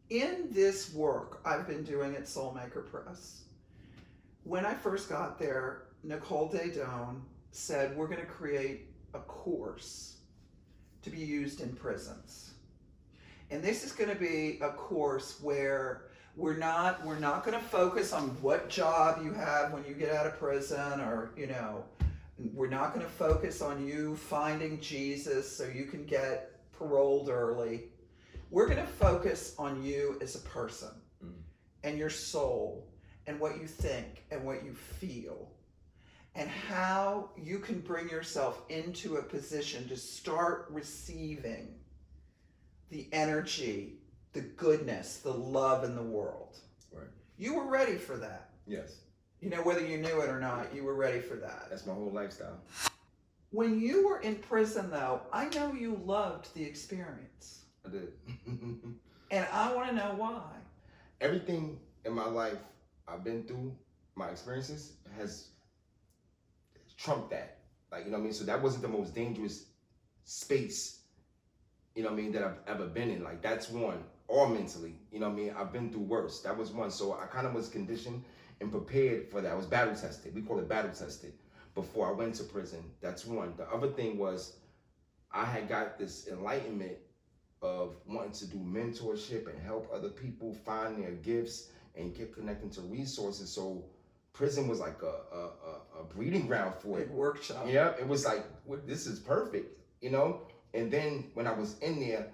in this work I've been doing at Soulmaker Press, when I first got there, Nicole Daedone said, we're going to create a course to be used in prisons. And this is going to be a course where we're not going to focus on what job you have when you get out of prison, or, you know, we're not going to focus on you finding Jesus so you can get paroled early. We're going to focus on you as a person and your soul and what you think and what you feel and how you can bring yourself into a position to start receiving the energy, the goodness, the love in the world. Right. You were ready for that. Yes. You know, whether you knew it or not, you were ready for that. That's my whole lifestyle. When you were in prison, though, I know you loved the experience. I did. And I want to know why. Everything in my life I've been through, my experiences, has trumped that. Like, you know what I mean? So that wasn't the most dangerous space, you know what I mean, that I've ever been in. Like, that's one. Or mentally, you know what I mean? I've been through worse. That was one. So I kind of was conditioned and prepared for that. I was battle tested. We call it battle tested before I went to prison. That's one. The other thing was I had got this enlightenment of wanting to do mentorship and help other people find their gifts and get connected to resources. So prison was like a breeding ground for it. Big workshop. Yeah, it was like, this is perfect, you know? And then when I was in there,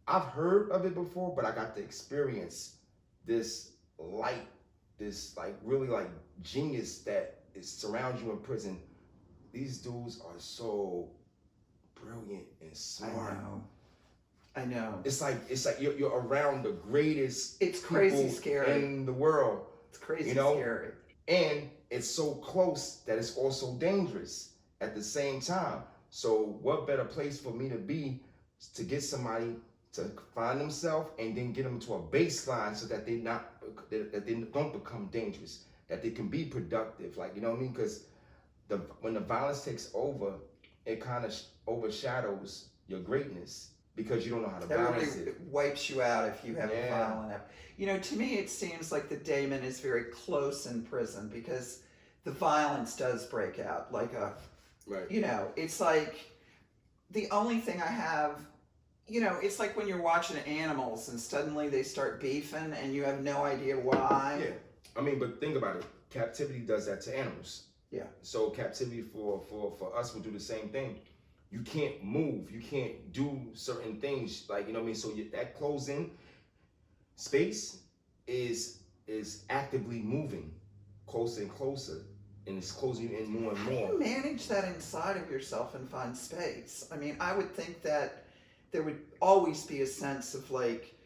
I've heard of it before, but I got to experience this light, this like really like genius that surrounds you in prison. These dudes are so brilliant and smart. I know. It's like you're around the greatest. It's crazy people scary in the world. It's crazy, you know? scary. And it's so close that it's also dangerous at the same time. So what better place for me to be to get somebody to find themselves and then get them to a baseline so that they don't become dangerous, that they can be productive. Like, you know what I mean? Because when the violence takes over, it kind of overshadows your greatness because you don't know how to balance it. It wipes you out if you have a violent app. You know, to me, it seems like the daemon is very close in prison because the violence does break out. Like right. You know, it's like the only thing I have, you know, it's like when you're watching animals and suddenly they start beefing and you have no idea why. Yeah. I mean, but think about it. Captivity does that to animals. Yeah. So captivity for us will do the same thing. You can't move. You can't do certain things. Like, you know what I mean? So that closing space is actively moving closer and closer, and it's closing you in more and more. How do you manage that inside of yourself and find space? I mean, I would think that there would always be a sense of like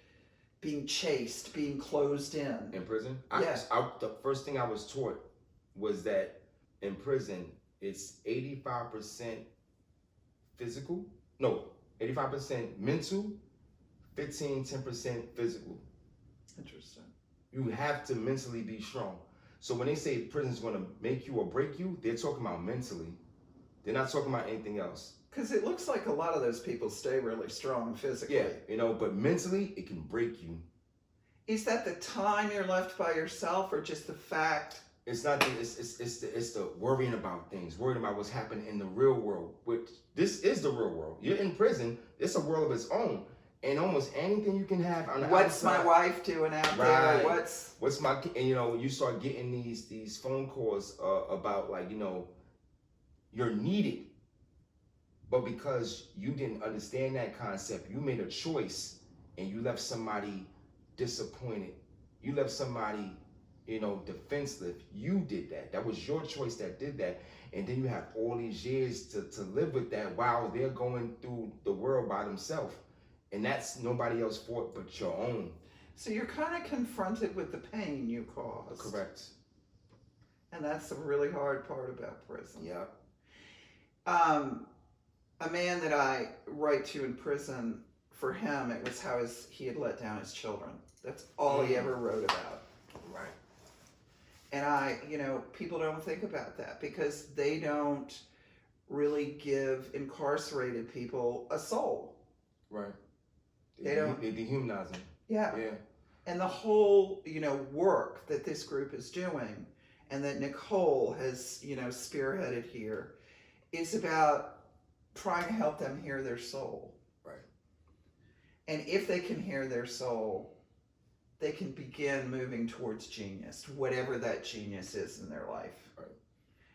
being chased, being closed in. In prison? Yeah. The first thing I was taught was that in prison, it's 85% physical. No, 85% mental, 10% physical. Interesting. You have to mentally be strong. So when they say prison's going to make you or break you, they're talking about mentally. They're not talking about anything else. Because it looks like a lot of those people stay really strong physically. Yeah, you know, but mentally, it can break you. Is that the time you're left by yourself, or just the fact? It's not. It's the worrying about things, worrying about what's happening in the real world. Which this is the real world. You're in prison. It's a world of its own, and almost anything you can have on the what's outside. My wife doing out Right. there? What's my? And you know, you start getting these phone calls about like, you know, you're needed. But because you didn't understand that concept, you made a choice and you left somebody disappointed. You left somebody, you know, defenseless. You did that. That was your choice that did that. And then you have all these years to live with that while they're going through the world by themselves. And that's nobody else's fault but your own. So you're kind of confronted with the pain you caused. Correct. And that's the really hard part about prison. Yeah. A man that I write to in prison, for him, it was how he had let down his children. That's all he ever wrote about. Right. And you know, people don't think about that because they don't really give incarcerated people a soul. Right. They don't. They dehumanize them. Yeah. Yeah. And the whole, work that this group is doing and that Nicole has, spearheaded here is about trying to help them hear their soul. Right. And if they can hear their soul, they can begin moving towards genius, whatever that genius is in their life. Right.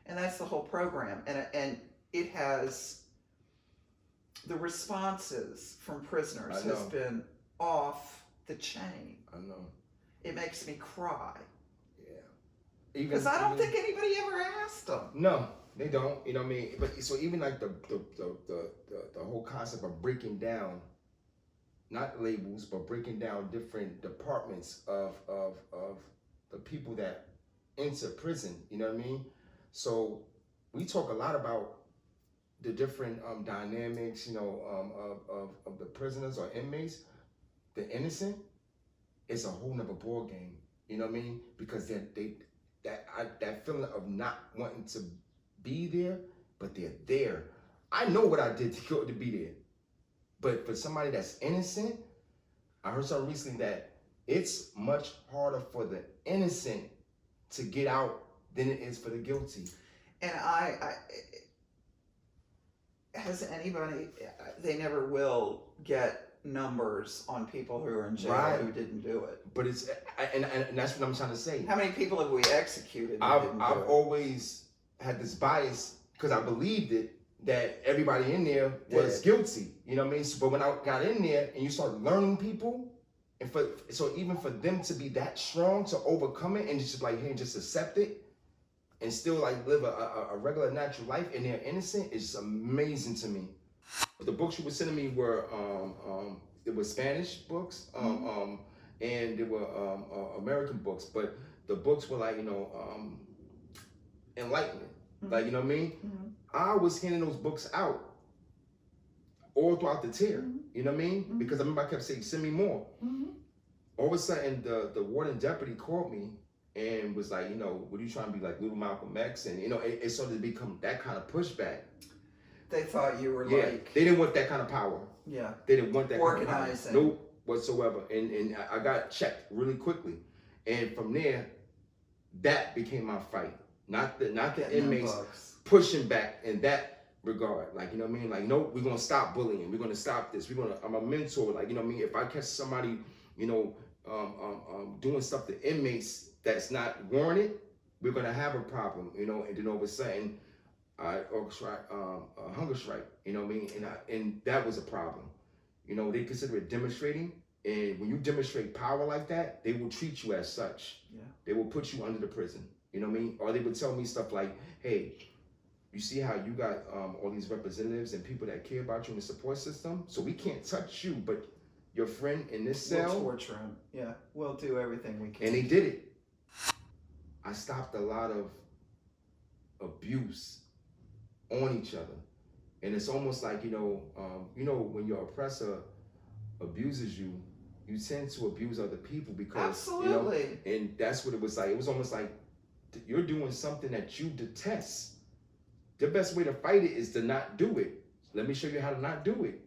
And that's the whole program. And it has, the responses from prisoners has been off the chain. I know. It makes me cry. Yeah. Because I don't think anybody ever asked them. No, they don't. You know what I mean? But so even like the whole concept of breaking down, not labels, but breaking down different departments of the people that enter prison. You know what I mean? So we talk a lot about the different dynamics, of the prisoners or inmates. The innocent is a whole nother ball game. You know what I mean? Because that feeling of not wanting to be there, but they're there. I know what I did to be there. But for somebody that's innocent, I heard something recently that it's much harder for the innocent to get out than it is for the guilty. And has anybody, they never will get numbers on people who are in jail who didn't do it. But it's, and that's what I'm trying to say. How many people have we executed? I've always had this bias, because I believed it, that everybody in there was guilty. You know what I mean? So, but when I got in there and you start learning people, and so even for them to be that strong to overcome it and just like, hey, just accept it and still like live a regular natural life and they're innocent is amazing to me. The books you were sending me were it was Spanish books, and they were American books, but the books were like, Enlightenment. Like, you know what I mean? Mm-hmm. I was handing those books out all throughout the tier. You know what I mean? Mm-hmm. Because I remember I kept saying, send me more. Mm-hmm. All of a sudden, the warden deputy called me and was like, what are you trying to be like 𝗷𝗵𝗲𝗶𝗲𝗏𝗍𝒻? And, it started to become that kind of pushback. They thought you were like... They didn't want that kind of power. Yeah. They didn't want that organizing. kind of power. Nope, whatsoever. And I got checked really quickly. And from there, that became my fight. Not the inmates pushing back in that regard. Like, you know what I mean? Like, no, we're going to stop bullying. We're going to stop this. I'm a mentor. Like, you know what I mean? If I catch somebody, doing stuff to inmates that's not warranted, we're going to have a problem, And then all of a sudden, I orchestrated a hunger strike, you know what I mean? And that was a problem. They consider it demonstrating. And when you demonstrate power like that, they will treat you as such. Yeah. They will put you under the prison. You know what I mean? Or they would tell me stuff like, hey, you see how you got all these representatives and people that care about you in the support system? So we can't touch you, but your friend in this cell... We'll torture him. Yeah, we'll do everything we can. And they did it. I stopped a lot of abuse on each other. And it's almost like, when your oppressor abuses you, you tend to abuse other people because... Absolutely. And that's what it was like. It was almost like, you're doing something that you detest. The best way to fight it is to not do it. Let me show you how to not do it.